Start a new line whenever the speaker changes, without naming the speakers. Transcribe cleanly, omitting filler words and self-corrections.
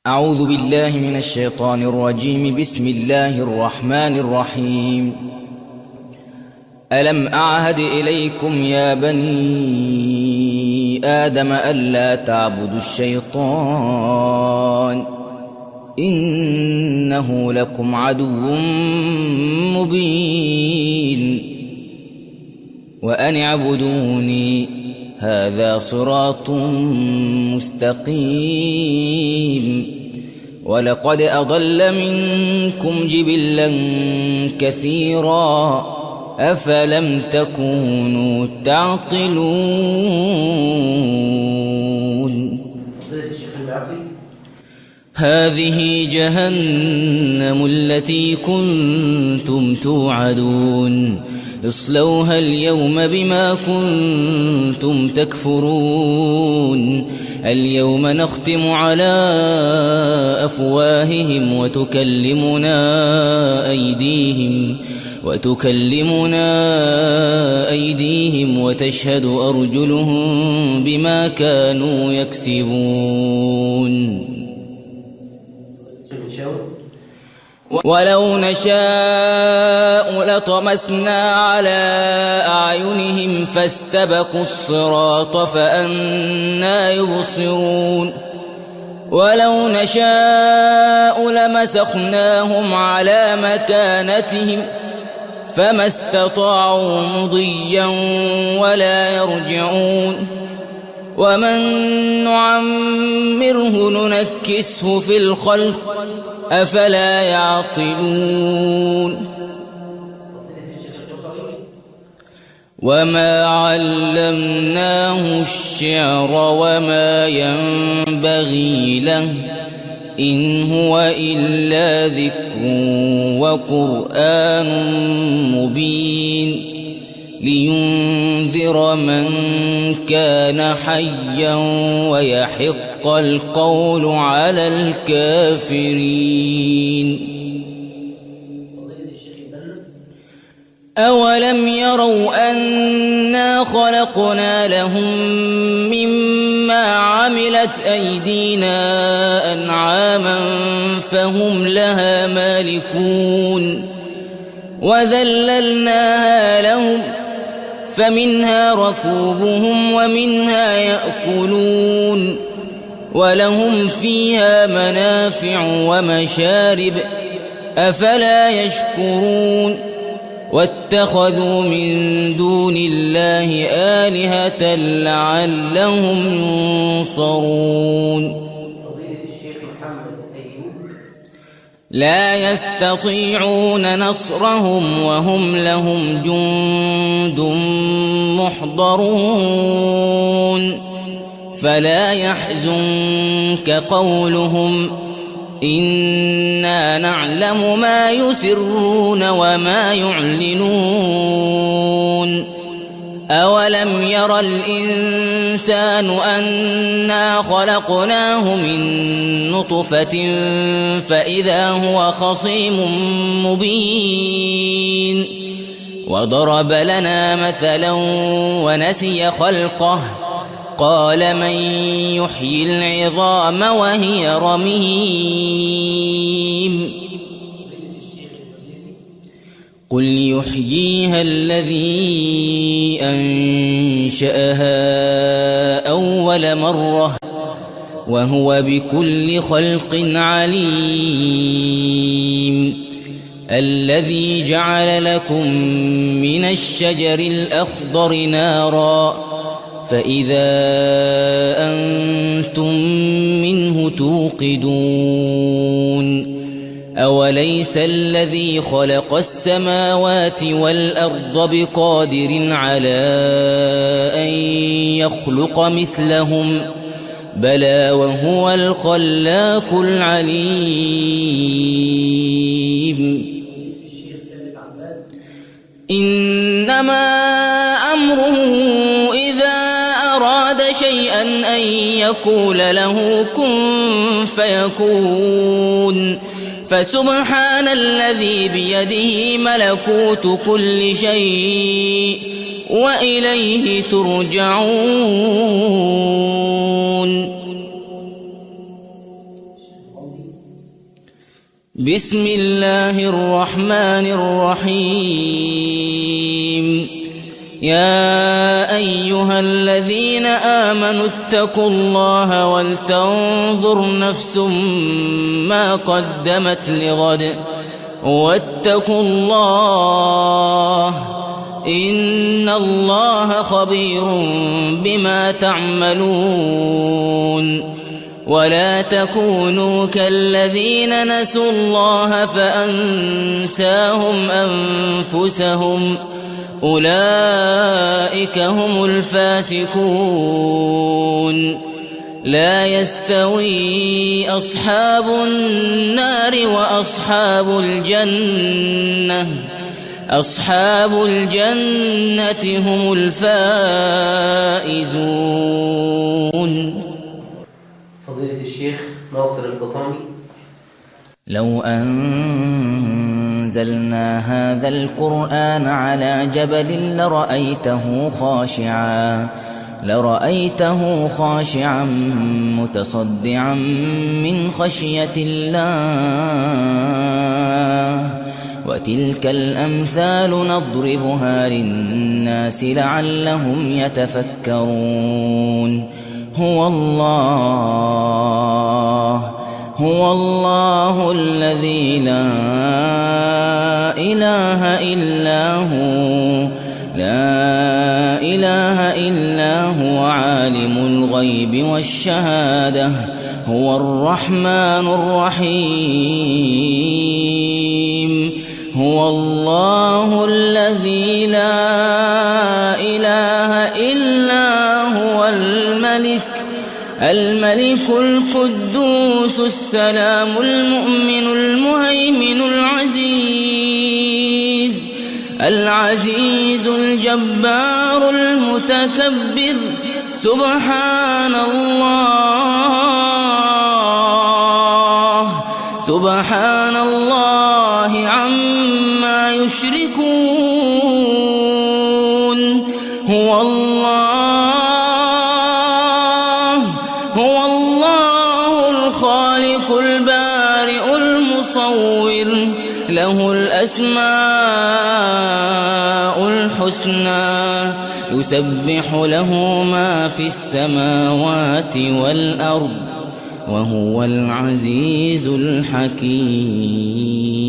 أعوذ بالله من الشيطان الرجيم. بسم الله الرحمن الرحيم. ألم أعهد إليكم يا بني آدم ألا تعبدوا الشيطان إنه لكم عدو مبين وأن اعبدوني هذا صراط مستقيم. ولقد أضل منكم جبلا كثيرا أفلم تكونوا تعقلون. هذه جهنم التي كنتم توعدون اصلوها اليوم بما كنتم تكفرون. اليوم نختم على أفواههم وتكلمنا أيديهم وتشهد أرجلهم بما كانوا يكسبون. ولو نشاء لطمسنا على أعينهم فاستبقوا الصراط فأنى يبصرون. ولو نشاء لمسخناهم على مكانتهم فما استطاعوا مضيا ولا يرجعون. ومن نعمره ننكسه في الخلق أفلا يعقلون. وما علمناه الشعر وما ينبغي له إن هو إلا ذكر وقرآن مبين لينذر من كان حيا ويحق القول على الكافرين. أولم يروا أنا خلقنا لهم مما عملت أيدينا أنعاما فهم لها مالكون وذللناها لهم فمنها ركوبهم ومنها يأكلون ولهم فيها منافع ومشارب أفلا يشكرون. واتخذوا من دون الله آلهة لعلهم ينصرون. لا يستطيعون نصرهم وهم لهم جند محضرون. فلا يحزنك قولهم إنا نعلم ما يسرون وما يعلنون. أولم ير الإنسان أنا خلقناه من نطفة فإذا هو خصيم مبين وضرب لنا مثلا ونسي خلقه قال من يحيي العظام وهي رميم قل يحييها الذي أنشأها أول مرة وهو بكل خلق عليم. الذي جعل لكم من الشجر الأخضر نارا فإذا أنتم منه توقدون. أوليس الذي خلق السماوات والأرض بقادر على أن يخلق مثلهم بلى وهو الخلاق العليم. إنما أمره إذا أراد شيئا أن يقول له كن فيكون. فسبحان الذي بيده ملكوت كل شيء وإليه ترجعون. بسم الله الرحمن الرحيم. يا أيها الذين آمنوا اتقوا الله ولتنظر نفس ما قدمت لغد واتقوا الله إن الله خبير بما تعملون. ولا تكونوا كالذين نسوا الله فأنساهم أنفسهم أولئك هم الفاسقون. لا يستوي أصحاب النار وأصحاب الجنة أصحاب الجنة هم الفائزون.
فضيلة الشيخ ناصر القطامي.
لو أنزلنا هذا القرآن على جبل لرأيته خاشعا متصدعا من خشية الله. وتلك الأمثال نضربها للناس لعلهم يتفكرون. هو الله الذي لا إله إلا هو عالم الغيب والشهادة هو الرحمن الرحيم. هو الله الذي لا إله إلا هو الملك القدوس السلام المؤمن المهيمن العزيز الجبار المتكبر. سبحان الله عما يشركون. هو الله الخالق البارئ المصور له الأسماء الحسنى يسبح له ما في السماوات والأرض وهو العزيز الحكيم.